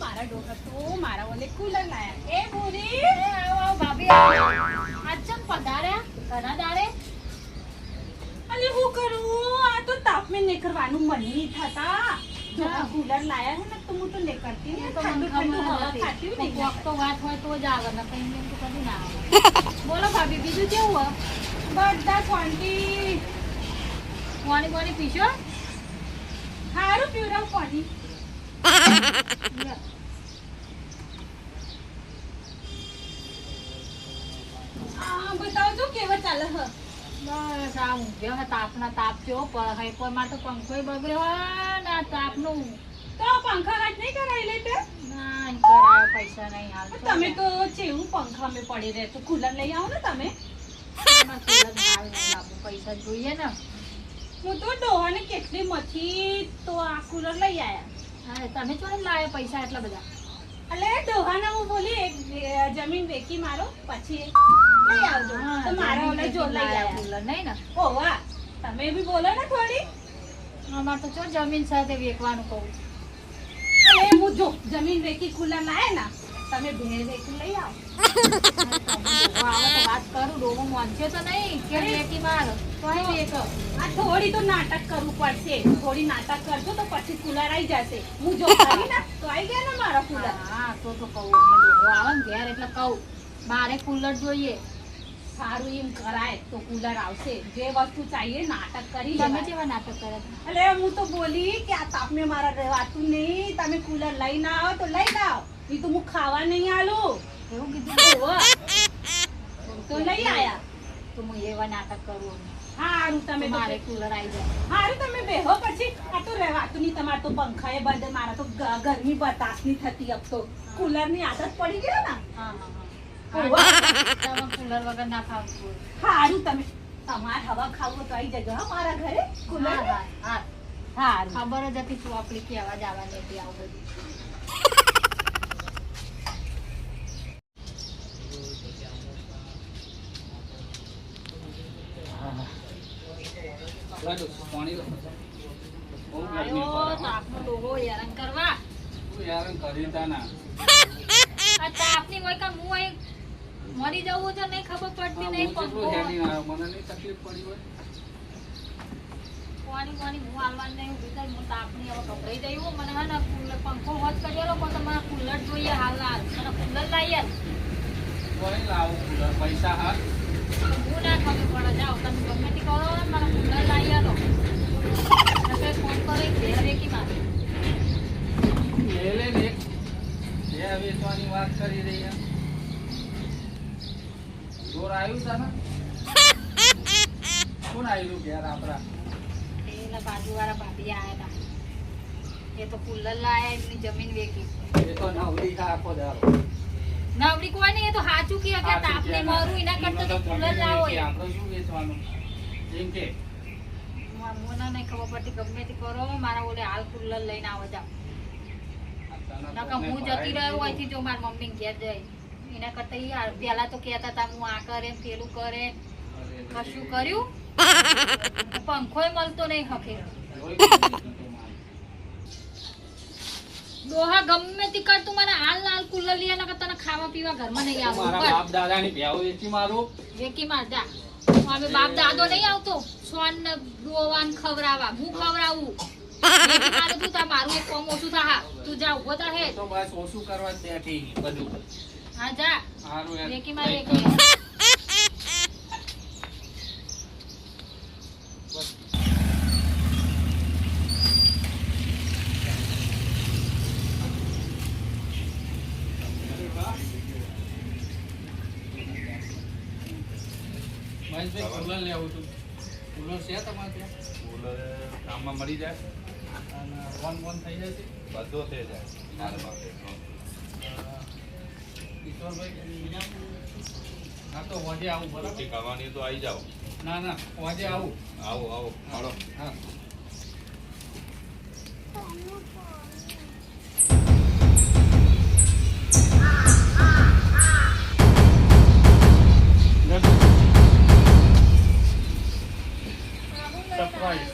મારા ડોહા તો મારા ઓલે કુલર લાયા. એ ભૂરી આવો ભાભી આજ ચમ પધાર્યા ઘણા દાડે. અલે હું કરું આ તો તાપમે નીકળવાનું મન નહીં થતા. જો આ કુલર લાયા હે ને તો હું તો નીકળતી નહીં. તો ઠંડુ ઠંડુ હવા ખાતી તો નહીં. કોક તો વાત હોય તો જ આવે ને કઈ એમ તો કદી ના આવે. બોલો ભાભી બીજું કેવું હોય? બધા શાંતિ. પાણી પીશો? સારું પીવડાવ પાણી. બતાવજો કેવા ચાલે હ. બસ આ ઊંઘ્યો હે તાપના તાપ થયો પણ કોઈ માં તો પંખોય બગડ્યો હોય ને આ તાપનું. તો પંખા હાથ નહીં કરાવી લેતે? ના ઈ કરાયો પૈસા નહીં હાલ. તમે તો ચેવું પંખા મેં પડી રહે તો કુલર લઈ આવો ને તમે. પૈસા જોઈએ ને. હું તો ડોહાને કેટલી મથી તો આ કુલર લઈ આયા. હા તમે ચોને લાયા પૈસા એટલા બધા? એટલે ડોહાને હું બોલી એક જમીન વેચી મારો પછી લઈ આવજો. તો મારા ઓલે જો લઈ આયા કુલર નહીં ને. ઓ વાહ, તમે બી બોલો ને થોડી. અમાર તો ચો જમીન સાથે વેચવાનું કહું. અરે હું જો જમીન વેચી કુલર લાયા ના તમે ભેર વેચી લઈ આવો. વાત કરું ડોહો મોનશે તો નહીં કે વેચી માર તોય વેચ. આ થોડી તો નાટક કરવું પડશે. થોડી નાટક કરજો તો પછી કુલર આવી જશે. હું જો કરી ના તો આવી ગયા ને મારા કુલર. હા તો કહું ડોહો આવે ને ઘેર એટલે કહું મારે કુલર જોઈએ. સારું એમ કરાય તો કુલર આવશે. જે વસ્તુ ચાહીએ નાટક કરી તમે લેવાય. જેવા નાટક કરે એટલે હું તો બોલી કે આ તાપને મારા રહેવાતું નહીં. તમે કુલર લઈ ના આવો તો લઈ ના આવો. એ તો હું ખાવા નહીં આલું. એવું કીધું ઓહો. તો લઈ આયા. તો હું એવા નાટક કરું. હારું તમે તો મારે કુલર આવી જાય. હારું તમે બેહો પછી. આ તો રહેવાતું નહીં. તમારે તો પંખા એ બંધ. મારા તો ગરમી બરદાસ્ત નહીં થતી. અબ તો કુલર ની આદત પડી ગઈ ને. હા હા ઓહો. તમે કુલર વગર ના ખાવું. હારું તમે તમારે હવા ખાવું તો આવી જજો હા મારા ઘરે કુલર. હા હા હારું. ખબર જ હતી તું આપણી કેવા જવાની હતી આવું બધું. આયો તાપનો ડોહો હેરાન કરવા. આ તાપની હોય કા હું અહીં મરી જવું છે નહીં ખબર પડતી નહીં. પંખો પાણી હું હાલવાનું નહીં. ઊભી થઈ હું તાપની હવે ગભરાઈ જઈ હું. મને હે ને કુલર પંખો હોત કરેલો પણ તમારે કુલર જોઈએ હાલ હાલ. મને કુલર લાવીએ પૈસા હા હું ના ખબર પડે. જાઓ તમે ગમે તે કરો મને કુલર લાવી આલો. ફોન કરો ઘેર વેકી મારે. લે લે બે વેચવાની વાત કરી રહી જોર આવ્યું છે ને કોણ આવ્યું ઘેર આપડા? પેલા બાજુવાળા ભાભી આયા હતા. એ તો કુલર લાયા એમની જમીન વેકી. એ તો નવરી ખા આખો દાડો. નવડી કોઈ નહીં. એ તો સાચું કે તાપને મરું એના કરતા તો કુલર લાવો. આપણે શું વેચવાનું એમ કે મને નહીં ખબર પડતી. ગમે તે કરો મારા ઓલે હાલ કુલર લઈને આવો જાવ. નકર હું જતી રહ્યો અહીંથી જો મારી મમ્મી ઘેર જાય એના કરતા યાર પેલા તો કહેતા હતા હું આ કરે પેલું કરે. કશું કર્યું પંખોય મળતો નહીં હકે. ડોહા ગમે તે કર તું મને હાલ હાલ કુલર લઈ આના કરતા તને ખાવા પીવા ઘરમાં નહીં મારા આવતું. બાપ દાદાની ભેવ વેચી મારું વેકી માર જા. અમે બાપ દાદો નહીં આવતો સોન ને દોવાન ખવરાવા. હું ખવરાવું વેકી મારું તું. મારું એક કોમ ઓછું થા. તું જા ઉભો થા હે. તો બસ ઓછું કરવા જ બેઠી બધું. હા જા સારું યાર. વેકી માર વેકી. મહેશભાઈ કુલર લેવું હતું. કુલર છે તમારે ત્યાં? કુલર કામમાં મળી જાય અને વન થઈ જશે? બધો થઈ જાય હાલમાં. કિશોરભાઈ હા તો વજે આવું બરાબર. રોટી ખાવાની તો આવી જાઓ. ના ના વજે આવું. આવો આવો હાલો. હા સરપ્રાઈઝ.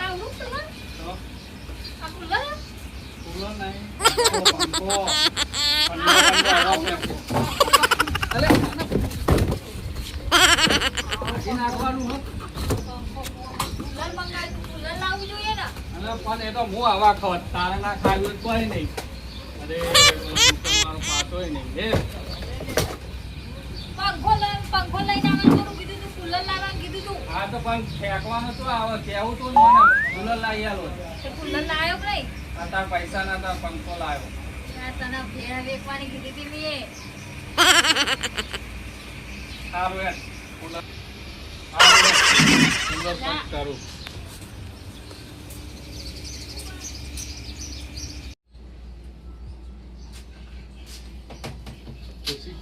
આવું તમે? તો આ કુલર કુલર નહીં, પંખો, આવો ફેંકો. અલે, હાજી નાખવાનું હો. કુલર મંગાવ્યું, કુલર લાવવું જોઈએ ને. અલે, પણ એ તો હું આવા ખવત, તારે ના ખાવું હોય તો કોઈ નહીં. અરે, તમારો પાછોય નહીં. પંખો લઈને આવવાનું થોડું કીધું તું, કુલર લાવવાનું કીધું તું. આ તો પણ ફેંકવાનું તો આવે, કેવું તો નહીં મને. કુલર લાવી આલો. તે કુલર લાવ્યો કે નહીં? આ તાર પૈસા ના તાર પંખો લાવ્યો. આ તને ભેળા વેચવાની કીધી હતી મેં. સારું યાર, કુલર. સારું યાર, કુલર બંધ કરું. ખુશી,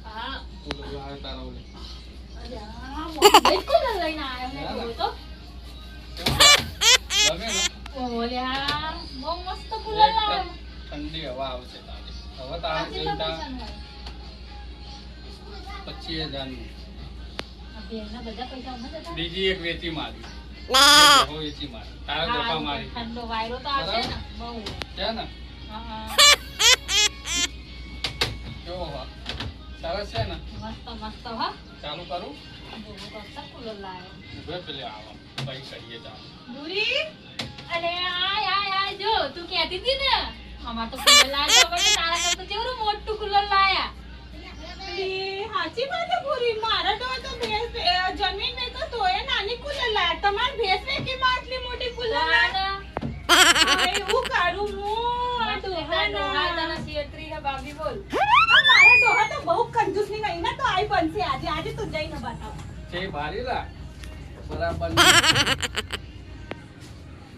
હા. કુલર લાવ્યો તારો ઓલે. અરે આ મોટો કુલર લઈને આવ્યો ને જોયો તો. ગમે ને? ઓલે આ બહુ મસ્ત કુલર એકદમ લાવ્યો. ઠંડી હવા આવશે તારી. હવે તારે આ કેટલા ચિંતા પૈસાનું હોય? 25,000 નું. આ બેનના બધા પૈસા ઉમાં જતા? બીજી એક વેચી મારી. બહુ વેચી મારી. તારા ગપ્પા હા, મારી. ઠંડો વાયરો તો આવશે ને બહુ. છે ને? હા, હા. કેવો હવા? સરસ છે ને? મસ્ત મસ્ત હા. ચાલુ કરું? બહુ મસ્ત કુલર લાવ્યો. ઉભે પેલે આવો. ભાઈ કરીએ ચાલુ. દૂરી અરે આય જો તું કહેતી હતી ને અમાર તો કુલર લાવ્યો હવે તો તારા કરતા કેવડું મોટું કુલર લાયા. સાચી વાત છે પૂરી. મારા તો ભેંસ જમીન ને તો તોય નાની કુલર લાયા. તમાર ભેંસ ને કે આટલી મોટી કુલર લાયા? એવું કરું હું આ ડોહાના. ભાભી બોલ. આ મારા ડોહા તો બહુ કંજૂસ ની મહિના તો આઈ બનશે આજે. આજે તું જઈને બતાવ. છે ભારી લા. બરાબર.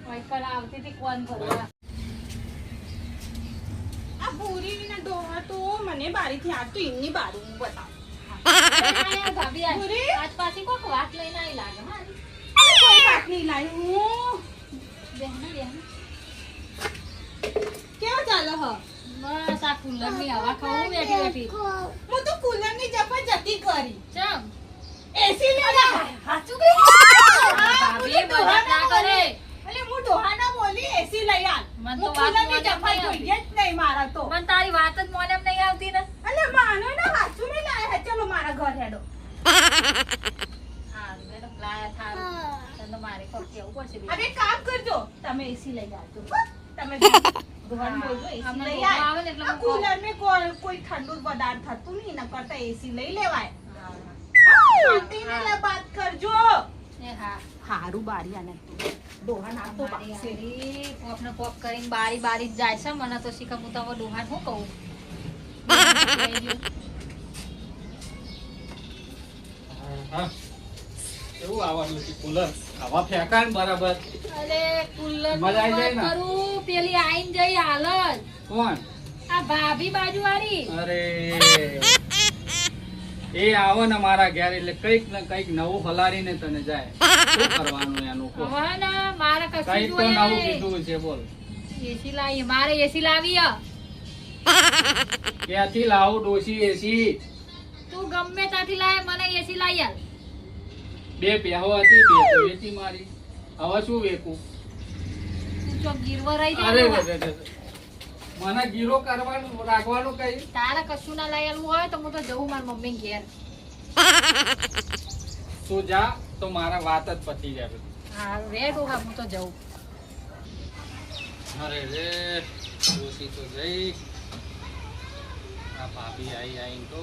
વાઈફર આવતી હતી કોણ ભરવા. આ પૂરી ના ડોહા તો મને બારીથી આજ તો એમની બારી હું બતાવ. અરે ભાભી બોરી? આજ પાછી કોક વાત લઈને આવી લાગે હા. અરે કોઈ વાત નહીં લાવી હું. બેન કેવો ચાલે હ? બસ આ કુલર ની હવા ખાવું બેઠી બેઠી. હું તો કુલર ની જપા જતી કરી. ચમ એસી લેવા. હાચું હા, ભાભી હું તો મજાક ના કરે. અલે હું ડોહાના બોલી એસી લઈ આલ. મને હું તો વાત કુલરની મોઢે જપા નહીં જોઈએ જ નહીં મારા તો. મને તારી વાત જ મોને એમ નહીં આવતી ને. અલે માનો ના હાચું નહીં લાયા હે. ચલો મારા ઘર હેડો. હા મેડમ લાયા થારું. તને તો મારે કોક કેવું પડશે બેન. હવે કામ કરજો. તમે એસી લઈ આવજો. હો? તમે ઘર બોલજો એસી અમને લઈ ધોવા આય. આવે ને એટલે આ હું કુલર ને કોઈ ઠંડુ પદાર્થ થતું નહીં એના કરતા એસી લઈ લેવાય. હા. હા, શાંતિને લે વાત કરજો. એ હા હારું બારી આને ડોહા ના તો મારી બાપસે. હારી પોપને પોપ કરીને બારી બારી જ જાય છે મને તો શીખર હું તો હવે ડોહાને શું કહું. હા. કેવું આવવાનું છે કુલર? હવા ફેંકાય ને બરાબર. અરે કુલર મજા આઈ જાય ને? કરું પેલી આઈને જઈ હાલ જ કોણ? આ ભાભી બાજુ વાળી. અરે એ આવો ને મારા ઘેર એટલે કઈક ને કઈક નવું હલારીને તને જાય. શું કરવાનું એનું કહો? હવે ને મારે કઈક કશું તો નવું જોઈએ કીધું છે બોલ. એસી લાવી મારે એસી લાવી હે. ક્યાંથી લાવું ડોશી એસી? તું ગમે ત્યાંથી લાય મને એસી લાવી આલ. 2 પહેવો હતી 2 તો વેચી મારી. હવે શું વેકું? તું ચોક ગીરવા રહી અરે જાય રે રે રે. મને ગીરો કરવાનું રાખવાનું કઈ? તારે કશું ના લઈ આલવું હોય તો હું તો જઉં મારી મમ્મી ઘેર. તું જા તો મારા વાત જ પતી જાય. હા રે ડોહા હું તો જઉં. અરે રે ડોશી તો જઈ. આ ભાભી આઈ તો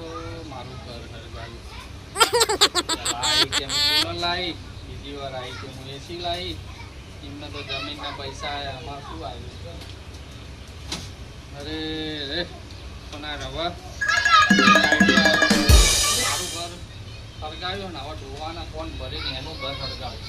મારું ઘર હરગાયું. લાઈ કે હું કુલર લાઈ, બીજી વાર આવી કે હું એસી લાઈ. એમને તો જમીનના પૈસા આયા, આમાં શું આવ્યું? અરે રે પણ આ રવા મારું ઘર હરગાવ્યું ને હવે ધોવાના કોણ ભરે ને એનું ઘર હરગાવ્યું.